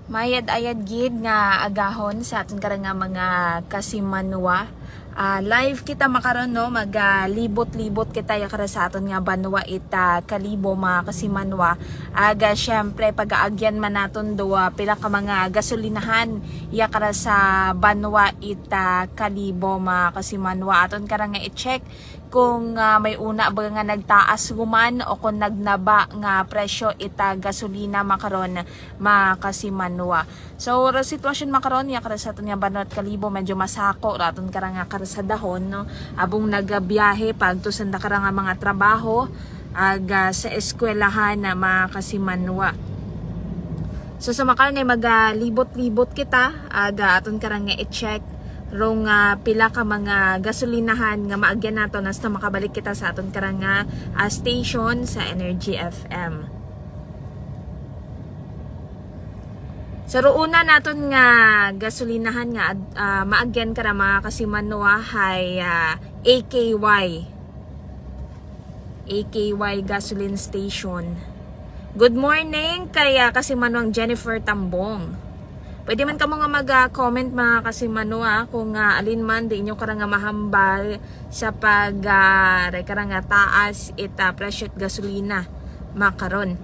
Mayad-ayad gid nga agahon sa aton karang nga mga kasimanwa. Live kita makaron no, maglibot-libot kita yakara sa aton nga banwa ita kalibo mga kasimanwa. Syempre pag-aagyan man naton duwa pila ka mga gasolinahan yakara sa banwa ita kalibo mga kasimanwa. Aton karang nga i-check kung may una ba nga nagtaas guman o kung nagnaba nga presyo ita gasolina makaron makasimanwa. So sitwasyon makaron ya kara sa aton nga banwa at kalibo medyo masako raton karang nga kara sa dahon no, abong nagabiyahe pagto sa karang nga mga trabaho sa eskwelahan na makasimanwa. So sa makaron ay maglibot-libot kita aton karang nga i-check rong pila ka mga gasolinahan nga maagyan nato hasta makabalik kita sa aton karang station sa Energy FM. So una naton nga gasolinahan nga maagyan kara mga kasimanwa hay AKY gasoline station. Good morning kaya kasimanwang Jennifer Tambong. Pwede man ka mga mag-comment mga kasimanwa kung alin man di inyo karang mahambal sa pag karang taas ita presyo gasolina makaron.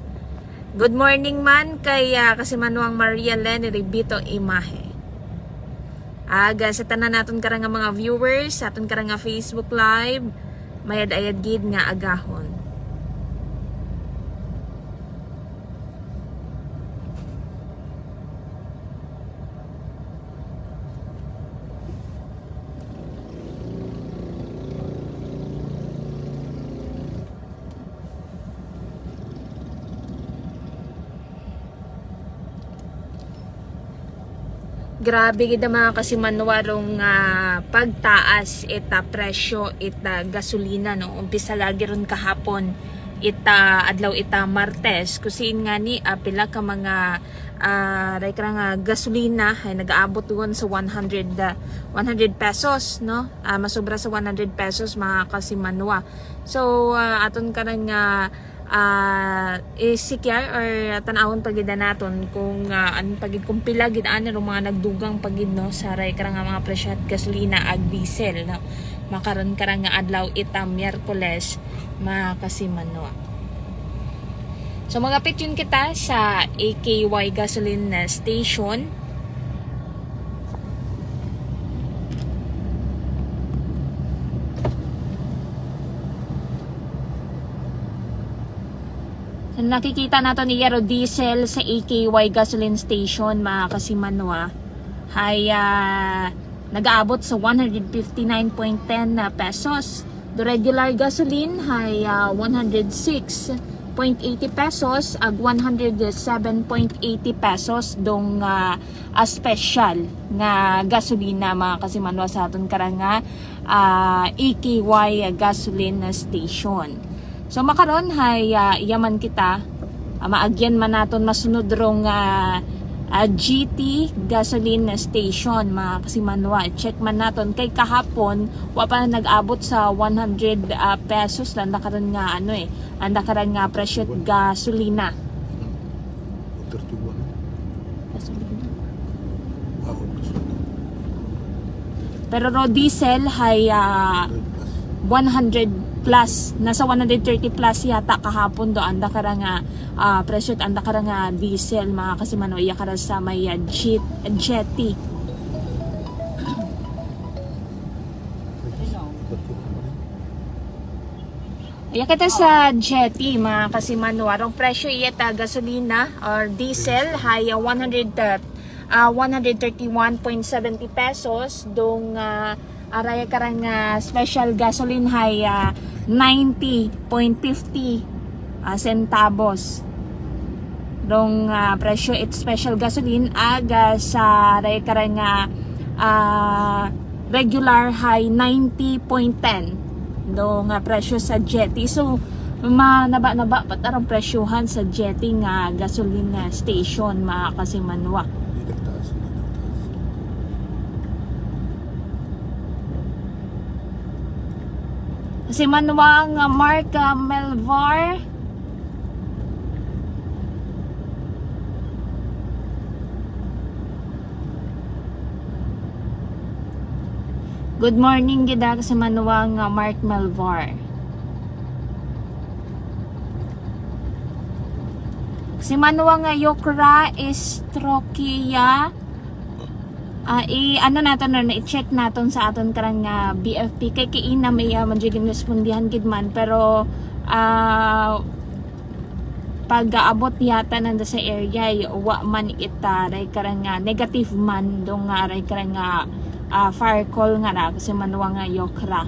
Good morning man kay kasimanwang Maria Len Ribito Imahe. Sa tanan naton karang mga viewers sa aton karang Facebook Live, mayad-ayad gid nga agahon. Grabe gid mga kasimanwa rong pagtaas ita presyo ita gasolina no. Umpisa lagi ron kahapon ita adlaw ita Martes kusin nga ni pila ka mga gasolina ay nagaabot doon sa 100 pesos no. Masobra sa 100 pesos mga kasimanwa. So aton kanang isikyar or tanawon pagid naton kung anong pagid kung pila gid ani mga nagdugang pagid no sa karang mga presyo at gasolina ag diesel no. Makaron karang adlaw ita Miyerkules mga kasimanwa. So magapit yun kita sa AKY gasoline station. So, nakikita natin ni Yero Diesel sa AKY gasoline station mga kasimanwa ay nag-aabot sa 159.10 pesos. The regular gasoline ay 106.80 pesos ag 107.80 pesos dong special nga gasolina mga kasimanwa sa aton karang AKY gasoline station. So makaron hay yaman kita maagyan man naton masunod rong GT gasoline station mga kasimanwa. Check man naton kay kahapon wa pa nag-abot sa 100 pesos lang karon nga anda karon nga presyo gasolina. Pero no diesel hay 100 plus, nasa 130 plus yata kahapon do anda karang presyo anda karang diesel mga kasimanwa iya kara sa may jetty. Iya kita sa jetty mga kasimanwa rong presyo iya ta gasolina or diesel hay 131.70 pesos dong araya karang special gasoline hay 90.50 centavos dong presyo it special gasoline sa araya karang regular hay 90.10 dong presyo sa jetty. So naba patarang presyohan sa jetty nga gasoline station mga kasimanwa. Si Manuang Mark Melvar Good morning gida sa manuwang Mark Melvar. Si manuwang Yokra is Trokia. Ano natin na i-check natin sa aton karang BFP kay kiina may manjigin respondihan gid man pero pag aabot yata nanda sa area wa man itaray karang negative man dong aray karang fire call nga na kasi manuwang Yokra.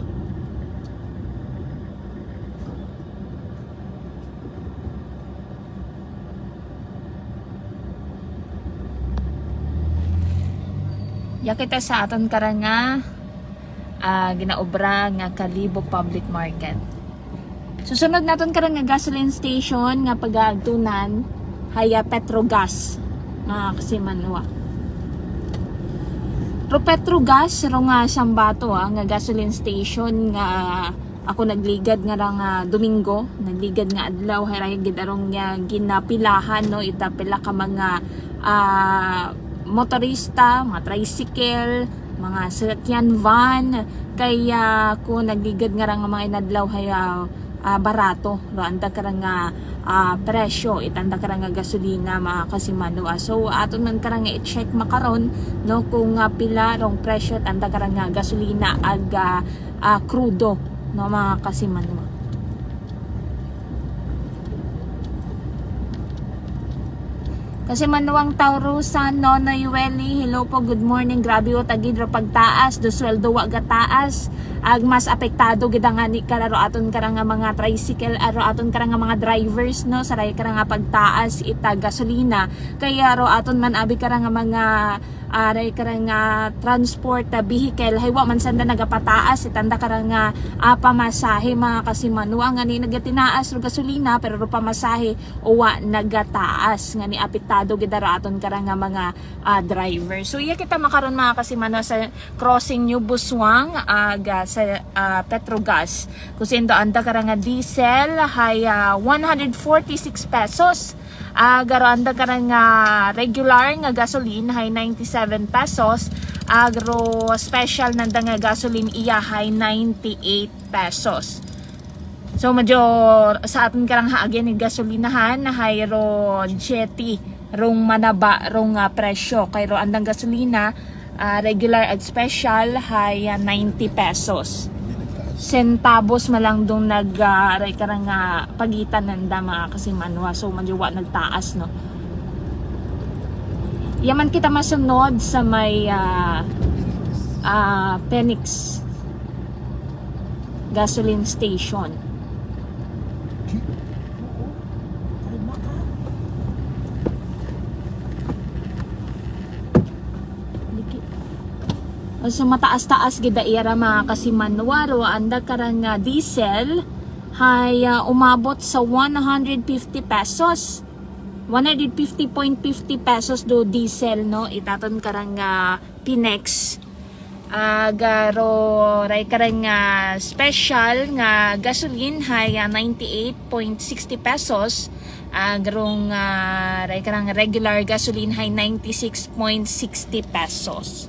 Ya kita sa aton karang ginaobra nga Kalibo Public Market. Susunod naton karang gasoline station nga pag-agtunan haya Petrogas mga kasimanwa. Ro Petrogas ro nga Sambato nga gasoline station nga ako nagligad nga rang Domingo, nagligad nga adlaw hay gid arong ginapilahan no itapila ka mga motorista, mga tricycle, mga sasakyan van kaya ko nagligad nga rang mga inadlaw hay barato ro anda karang presyo itanda karang gasolina mga kasimanwa. So aton man karang i-check makaron no kung pila rong presyo tanda karang gasolina ag crudo no mga kasimanwa. Kasi manuwang Taurusan, Nonoy Welly, hello po, good morning. Grabe o tagid ro pagtaas, do sweldo wa gataas. Ag mas apektado gid nga ni kararo aton karang mga tricycle, aro aton karang mga drivers no, saray karang pagtaas ita gasolina. Kaya ro aton man abi karang mga aray karang transport vehicle haywa man sanda nagapataas itanda karang pamasahe mga kasimanwa nga ni nagatinaas ro gasolina pero ro pamasahe uwa nagataas nga ni apektado gid aton karang mga driver. So iya kita makaron mga kasimanwa sa crossing New Buswang sa Petrogas kusindo anda karang diesel hay 146 pesos. Garanda karang regular nga gasoline hay 97 pesos. Agro special nanda nga gasoline iya hay 98 pesos. So medyo sa atin karang haagyan ni gasolinahan hay ro jetty rong manaba rong presyo kay ro andang gasolina regular at special hay 90 pesos. Centavos malang dong nag-aray karang pagitan nanda mga kasimanwa. So manjuwa nagtaas no. Yaman kita masunod sa may Phoenix gasoline station. So mataas-taas gid ira mga kasimanwa ro anda karang diesel hay umabot sa 150 pesos. 150.50 pesos do diesel no itaton karang Pinex. Garo ray karang special nga gasoline hay 98.60 pesos. Garong ray karang regular gasoline hay 96.60 pesos.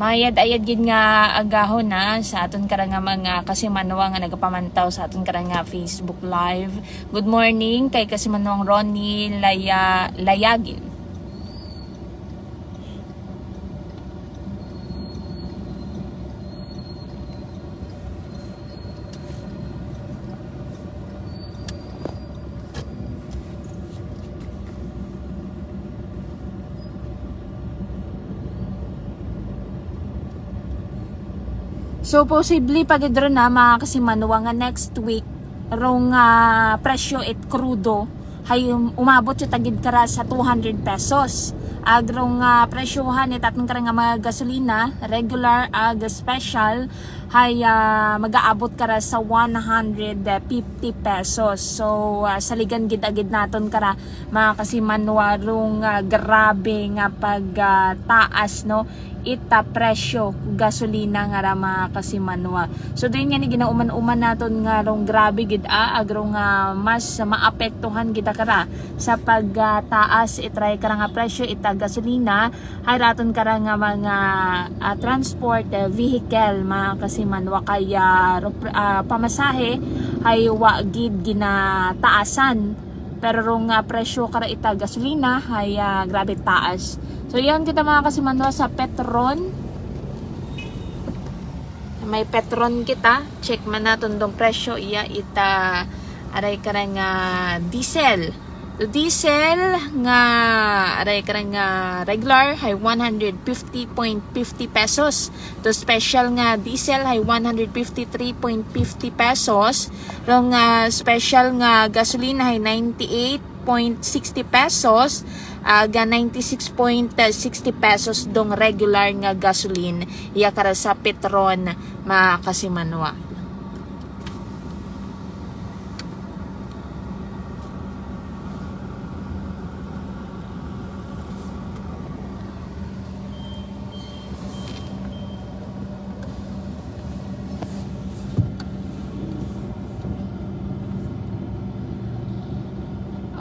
Mayad-ayad gid nga agahon na sa aton karang mga kasimanwa nga nagapamantaw sa aton karang Facebook Live. Good morning kay kasimanwang Ronnie Layagin. So possibly pagidro na mga kasimanwa nga next week rong presyo it crudo hay umabot yung tagid kara sa 200 pesos. Agrong presyohan it atong karang mga gasolina regular ag special hay mag-aabot kara sa 150 pesos. So saligan gid-agid naton kara mga kasimanwa rong grabe nga pagtaas no ita presyo gasolina nga ra mga kasimanwa. So doon nga ni ginauman-uman naton nga rong grabe gid agro nga mas maapektuhan kita kara sa pagtaas itry kara nga presyo ita gasolina hay raton kara nga mga transport vehicle mga kasimanwa kaya pamasahe hay wa gid ginataasan pero rong presyo kara ita gasolina hay grabe taas. So yan kita mga kasimanwa sa Petron. May Petron kita. Check man natin dong presyo. Iya ita aray karang diesel. So diesel nga aray karang regular hay 150.50 pesos. To special nga diesel hay 153.50 pesos. Rong special nga gasolina hay 98.60 pesos. Ga 96.60 pesos dong regular nga gasoline iya kara sa Petron mga kasimanwa.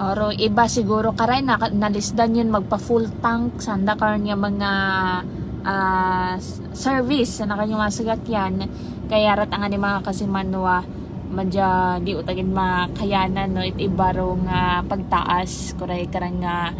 Oro iba siguro karay nalisdan yun magpa full tank sanda karon nga mga service na kanyang masagat yan kaya rat ang mga kasimanwa madya di utagin makayanan no it ibaro nga pagtaas kuray karang nga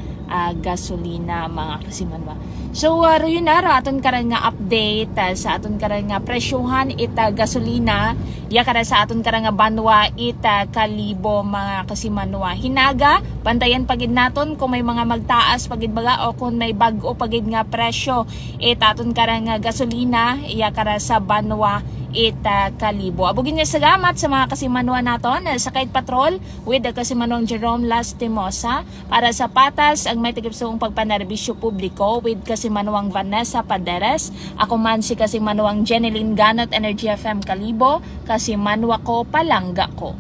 gasolina mga kasimanwa. So yun na aton karang nga update sa aton karang nga presyohan ita gasolina ya kara sa aton karang nga banwa ita kalibo mga kasimanwa. Hinaga bantayan pagid naton kung may mga magtaas pagid baga o kung may bag-o pagid nga presyo ita aton karang nga gasolina ya kara sa banwa ita kalibo. Abugin niya salamat sa mga kasimanwa naton sa Kite Patrol with the kasimanwang Jerome Lastimosa para sa patas ang may tigipsong pagpanerbisyo publiko with kasimanwang Vanessa Paderes. Ako man si kasimanwang Jeneline Ganot Energy FM Kalibo, kasimanwa ko palangga ko.